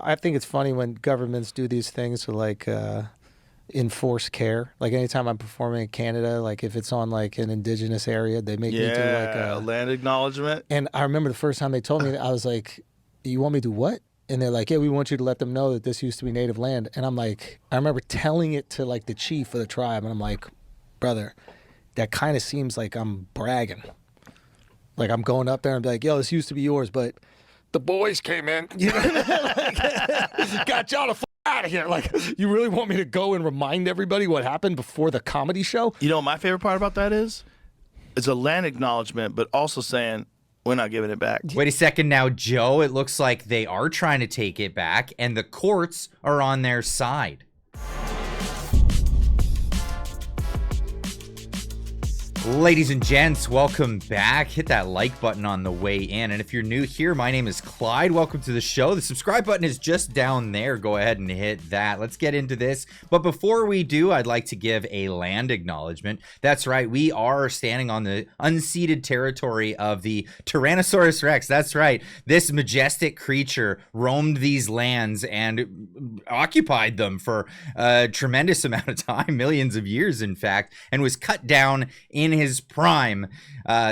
I think it's funny when governments do these things to like enforce care. Like anytime I'm performing in Canada, like if it's on like an indigenous area, they make me do like a land acknowledgement. And I remember the first time they told me that, I was like, "You want me to do what?" And they're like, "Yeah, we want you to let them know that this used to be native land." And I'm like, I remember telling it to like the chief of the tribe, and I'm like, "Brother, that kind of seems like I'm bragging. Like I'm going up there and be like, yo, this used to be yours, but the boys came in, you know, like, got y'all the out of here. Like, you really want me to go and remind everybody what happened before the comedy show?" You know what my favorite part about that is? It's a land acknowledgement, but also saying we're not giving it back. Wait a second now, Joe. It looks like they are trying to take it back, and the courts are on their side. Ladies and gents, welcome back. Hit that like button on the way in. And if you're new here, my name is Clyde. Welcome to the show. The subscribe button is just down there. Go ahead and hit that. Let's get into this. But before we do, I'd like to give a land acknowledgement. That's right. We are standing on the unceded territory of the Tyrannosaurus Rex. That's right. This majestic creature roamed these lands and occupied them for a tremendous amount of time, millions of years, in fact, and was cut down in his prime.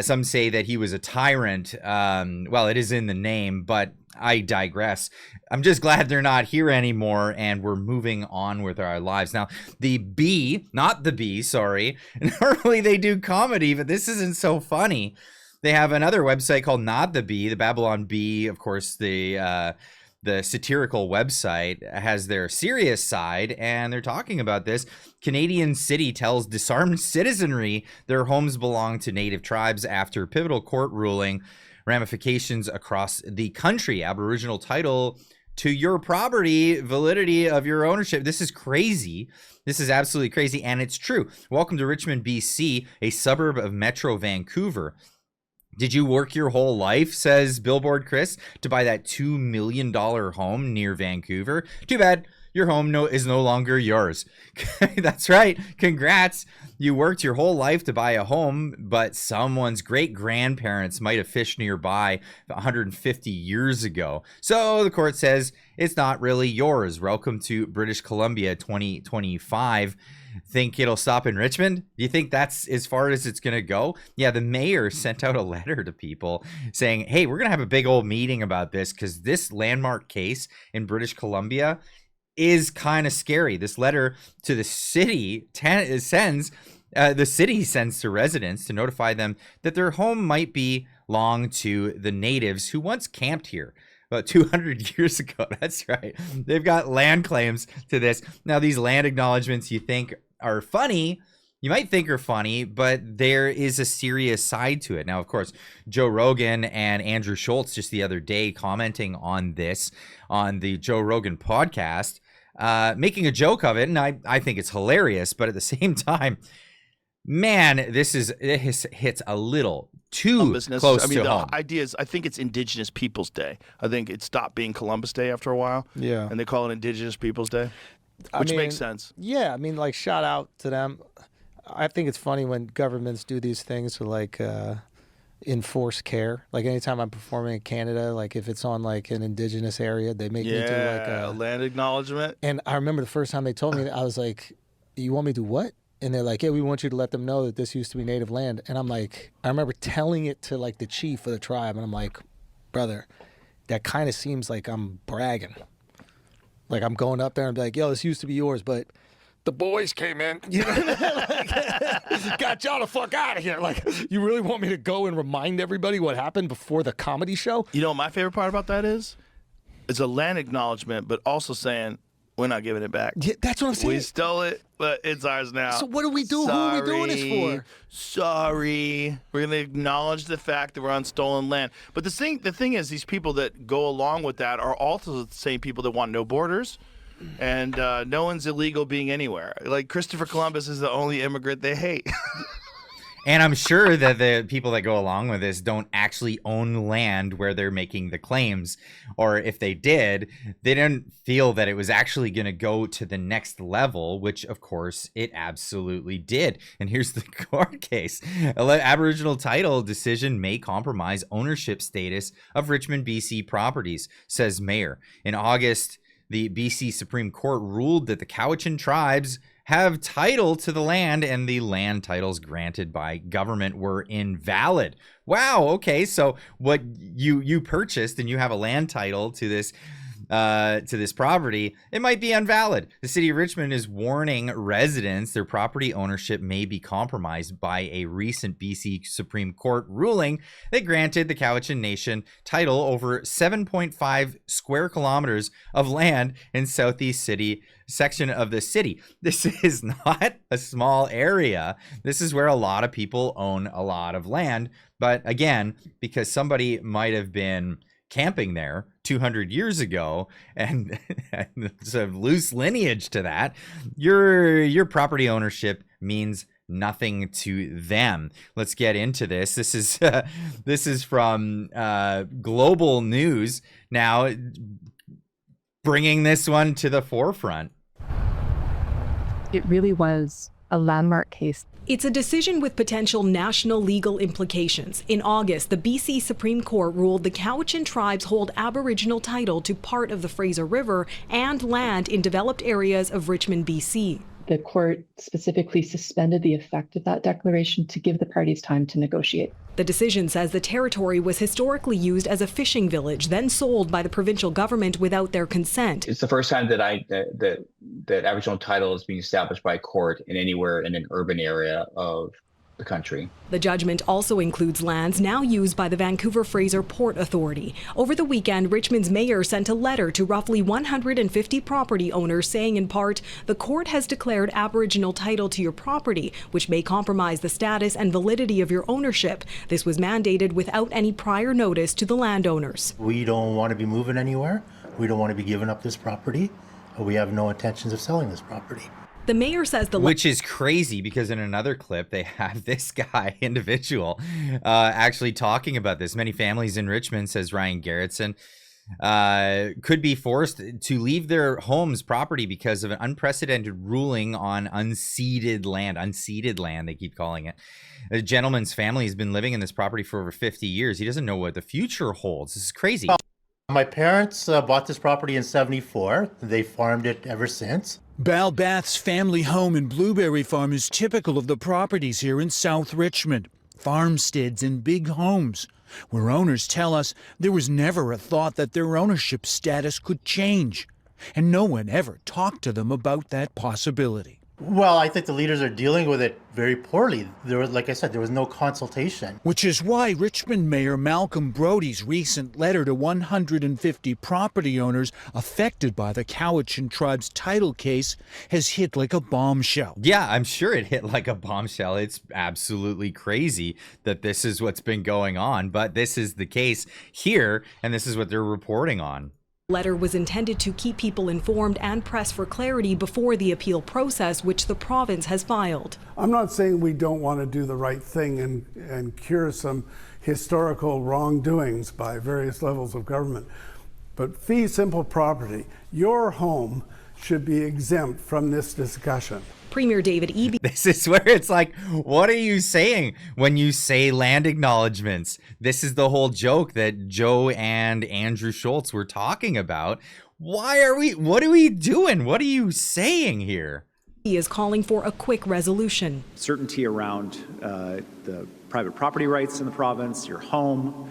Some say that he was a tyrant. Well, it is in the name, but I digress. I'm just glad they're not here anymore and we're moving on with our lives. Now, the Bee, not the Bee, sorry. Normally they do comedy, but this isn't so funny. They have another website called Not the Bee, the Babylon Bee, of course, the satirical website has their serious side, and they're talking about this. Canadian city tells disarmed citizenry their homes belong to native tribes after pivotal court ruling. Ramifications across the country. Aboriginal title to your property, validity of your ownership. This is crazy. This is absolutely crazy, and it's true. Welcome to Richmond, BC, a suburb of Metro Vancouver. Did you work your whole life, says Billboard Chris, to buy that $2 million home near Vancouver? Too bad. Your home is no longer yours. That's right. Congrats. You worked your whole life to buy a home, but someone's great-grandparents might have fished nearby 150 years ago. So the court says it's not really yours. Welcome to British Columbia 2025. Think it'll stop in Richmond? Do you think that's as far as it's going to go? Yeah, the mayor sent out a letter to people saying, hey, we're going to have a big old meeting about this because this landmark case in British Columbia is kind of scary. This letter to the city sends to residents to notify them that their home might belong to the natives who once camped here about 200 years ago. That's right. They've got land claims to this. Now, these land acknowledgements you think are funny, you might think are funny, but there is a serious side to it. Now, of course, Joe Rogan and Andrew Schulz just the other day commenting on this on the Joe Rogan podcast, making a joke of it. And I think it's hilarious, but at the same time, man, it hits a little too close to home. The idea is, I think it's Indigenous Peoples Day. I think it stopped being Columbus Day after a while. Yeah. And they call it Indigenous Peoples Day, which makes sense. Yeah, I mean, like, shout out to them. I think it's funny when governments do these things to like enforce care. Like anytime I'm performing in Canada, like if it's on like an indigenous area, they make me do like a land acknowledgement. And I remember the first time they told me that, I was like, "You want me to do what?" And they're like, "Yeah, we want you to let them know that this used to be native land." And I'm like, I remember telling it to like the chief of the tribe, and I'm like, "Brother, that kind of seems like I'm bragging. Like I'm going up there and be like, yo, this used to be yours, but the boys came in, you know, like, got y'all the fuck out of here." Like, you really want me to go and remind everybody what happened before the comedy show? You know what my favorite part about that is? It's a land acknowledgement, but also saying we're not giving it back. Yeah, that's what I'm saying. We stole it, but it's ours now. So what do we do? Who are we doing this for? Sorry. We're going to acknowledge the fact that we're on stolen land. But the thing is, these people that go along with that are also the same people that want no borders. And no one's illegal being anywhere. Like Christopher Columbus is the only immigrant they hate. And I'm sure that the people that go along with this don't actually own land where they're making the claims. Or if they did, they didn't feel that it was actually going to go to the next level, which of course it absolutely did. And here's the court case. Aboriginal title decision may compromise ownership status of Richmond, BC properties, says mayor. In August, the BC Supreme Court ruled that the Cowichan tribes have title to the land and the land titles granted by government were invalid. Wow. Okay. So what you purchased and you have a land title to this property, it might be invalid. The city of Richmond is warning residents their property ownership may be compromised by a recent BC Supreme Court ruling that granted the Cowichan Nation title over 7.5 square kilometers of land in Southeast City section of the city. This is not a small area. This is where a lot of people own a lot of land. But again, because somebody might have been camping there 200 years ago and some loose lineage to that, your property ownership means nothing to them. Let's get into this. This is from Global News now, bringing this one to the forefront. It really was a landmark case. It's a decision with potential national legal implications. In August, the BC Supreme Court ruled the Cowichan tribes hold Aboriginal title to part of the Fraser River and land in developed areas of Richmond, BC. The court specifically suspended the effect of that declaration to give the parties time to negotiate. The decision says the territory was historically used as a fishing village, then sold by the provincial government without their consent. It's the first time that Aboriginal title is being established by a court in anywhere in an urban area of the country. The judgment also includes lands now used by the Vancouver Fraser Port Authority. Over the weekend, Richmond's mayor sent a letter to roughly 150 property owners saying in part, the court has declared Aboriginal title to your property, which may compromise the status and validity of your ownership. This was mandated without any prior notice to the landowners. We don't want to be moving anywhere. We don't want to be giving up this property. We have no intentions of selling this property. The mayor says which is crazy because in another clip they have this guy individual actually talking about this. Many families in Richmond, says Ryan Garrettson, could be forced to leave their homes property because of an unprecedented ruling on unceded land, they keep calling it. A gentleman's family has been living in this property for over 50 years. He doesn't know what the future holds. This is crazy. My parents bought this property in '74. They farmed it ever since. Balbath's family home in Blueberry Farm is typical of the properties here in South Richmond. Farmsteads and big homes, where owners tell us there was never a thought that their ownership status could change. And no one ever talked to them about that possibility. Well, I think the leaders are dealing with it very poorly. There was, like I said, there was no consultation. Which is why Richmond Mayor Malcolm Brodie's recent letter to 150 property owners affected by the Cowichan tribe's title case has hit like a bombshell. Yeah, I'm sure it hit like a bombshell. It's absolutely crazy that this is what's been going on, but this is the case here, and this is what they're reporting on. Letter was intended to keep people informed and press for clarity before the appeal process, which the province has filed. I'm not saying we don't want to do the right thing and cure some historical wrongdoings by various levels of government, but fee simple property, your home, should be exempt from this discussion. Premier David Eby. This is where it's like, what are you saying when you say land acknowledgements? This is the whole joke that Joe and Andrew Schulz were talking about. What are we doing? What are you saying here? He is calling for a quick resolution. Certainty around the private property rights in the province, your home,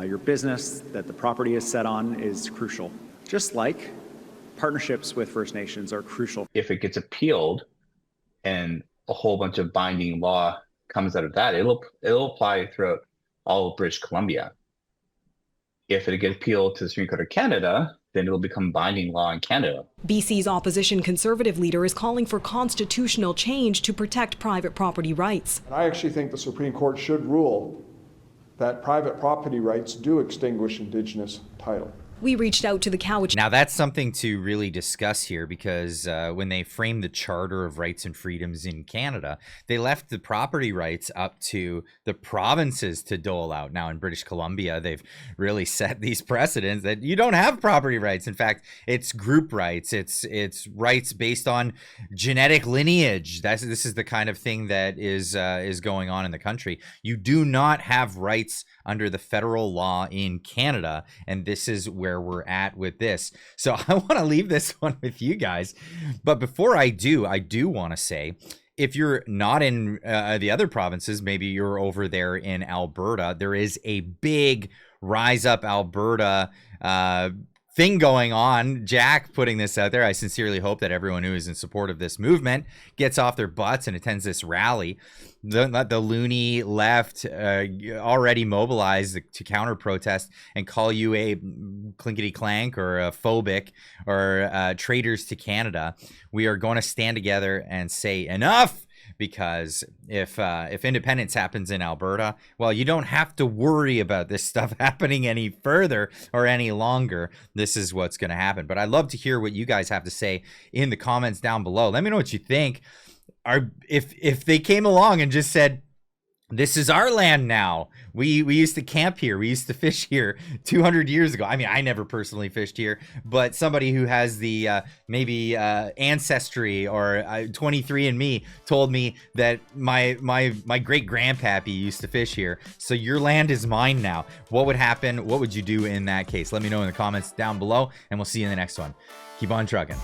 your business that the property is set on is crucial. Just like partnerships with First Nations are crucial. If it gets appealed, and a whole bunch of binding law comes out of that, it'll apply throughout all of British Columbia. If it gets appealed to the Supreme Court of Canada, then it'll become binding law in Canada. BC's opposition Conservative leader is calling for constitutional change to protect private property rights. And I actually think the Supreme Court should rule that private property rights do extinguish Indigenous title. We reached out to the Cowichan. Now that's something to really discuss here, because when they framed the Charter of Rights and Freedoms in Canada, they left the property rights up to the provinces to dole out. Now in British Columbia, they've really set these precedents that you don't have property rights. In fact, it's group rights. It's rights based on genetic lineage. This is the kind of thing that is going on in the country. You do not have rights under the federal law in Canada, and this is where we're at with this. So I want to leave this one with you guys, but before I do want to say, if you're not in the other provinces, maybe you're over there in Alberta, there is a big Rise Up Alberta thing going on. Jack putting this out there. I sincerely hope that everyone who is in support of this movement gets off their butts and attends this rally. The loony left already mobilized to counter protest and call you a clinkety clank or a phobic or traitors to Canada. We are going to stand together and say enough. Because if independence happens in Alberta, well, you don't have to worry about this stuff happening any further or any longer. This is what's going to happen. But I'd love to hear what you guys have to say in the comments down below. Let me know what you think. If they came along and just said, this is our land now. We used to camp here. We used to fish here 200 years ago. I mean, I never personally fished here, but somebody who has the maybe ancestry or 23andMe told me that my great grandpappy used to fish here. So your land is mine now. What would happen? What would you do in that case? Let me know in the comments down below, and we'll see you in the next one. Keep on trucking.